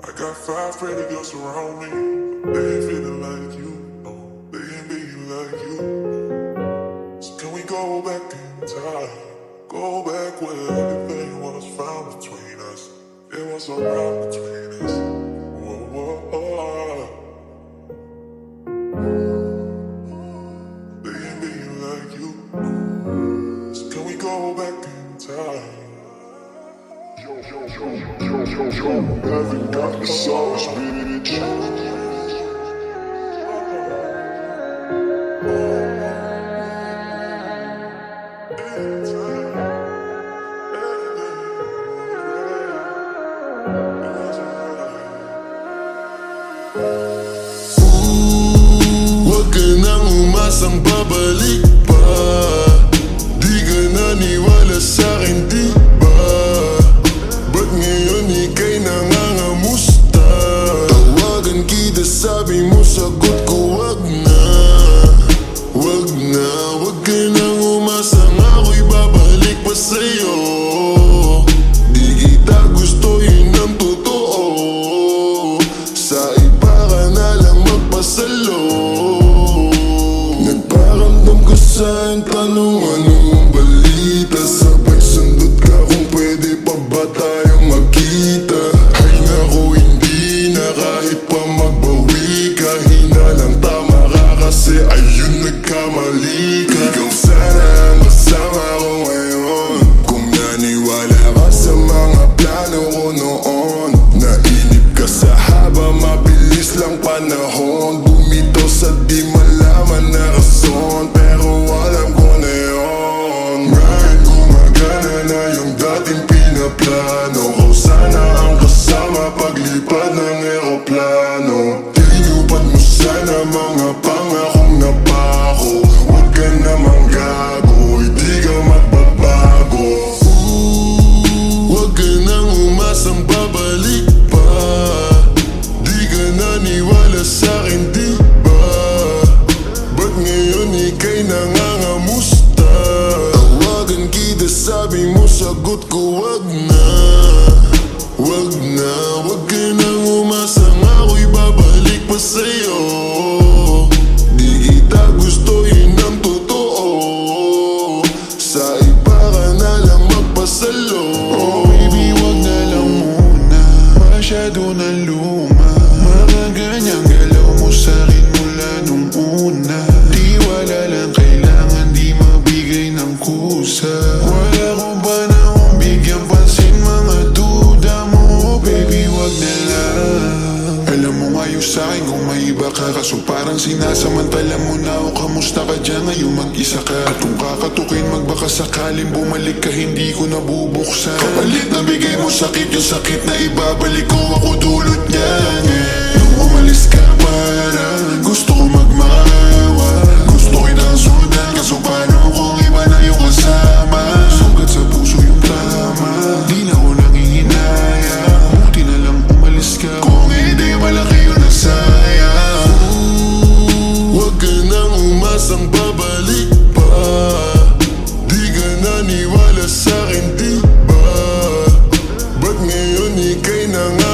I got 5 pretty girls around me, but they ain't feeling like you. No, they ain't being like you. So can we go back in time? Go back where everything was found between us. It was around between us. Whoa, whoa, whoa. They ain't being like you. So can we go back in time? Haven't got the sauce, bitch. Huwag ka nang umasang babalik pa. Di ka naniwala sa'kin, di ba? Ba't ngayon ika'y nangangamusta? Tawagan kita, sabi mo sagot ko wag na. Wag na, wag ka nang umasang ako'y babalik pa sa'yo. Di kita gusto, yun ang totoo. Sa iba ka na lang magpasalo. Nagparamdam ka sa'kin, tanong anong balita. Sabay sundot ka kung pwede pa ba tayong magkita. Ay naku, hindi na kahit pa magbawi ka. Hinalang tama ka kasi ayun nagkamali ka. Ikaw sana ang kasama ko ngayon. Kung naniwala ka sa mga plano ko noon. Nainip ka sa haba, mabilis lang panahon. Bumitaw sa di malaman na rason, pero alam ko na yun. Right, gumagana na yung dating pinaplano ko. Sana ang kasama paglipad ng eroplano. Tinupad mo sana mga pangakong napako. Huwag ka namang gago, hindi ka magbabago. Huwag ka nang umasang babalik pa. Di ka naniwala sa'kin, di ba? Ba't ngayon ika'y nangangamusta? Tawagan kita, sabi mo sagot ko wag na. Wag na, wag ka nang umasang ako'y babalik pa sa'yo. Di kita gusto, yun ang totoo. Sa iba ka na lang magpasalo. Oh baby, wag na lang muna. Masyado na luma. Mga ganyang galaw mo sa'kin mula nung una. Di wala lang kailangan, di mabigay ng kusa. Wala kong panahon bigyan pansin mga duda mo. Baby, wag na lang. Alam mo ayos sa'kin kung may iba ka. Kaso parang sinasamantala mo na o kamusta ka dyan ngayon mag-isa ka. At kung kakatukin magbaka sakaling bumalik ka, hindi ko nabubuksan. Kapalit na bigay mo sakit, yung sakit na ibabalik ko, ako dulot niyan. Nung umalis ka parang gusto ko magmawa. Gusto kitang sundan, kaso paano kung iba na yung kasama? Sugat sa puso yung tama, di na ako nangihinaya. Buti na lang umalis ka, kung hindi malaki yun ang sayang. Huwag ka nang umasang babalik pa. Di ka naniwala sa'kin, di ba? Ba't ngayon ika'y nangangamusta?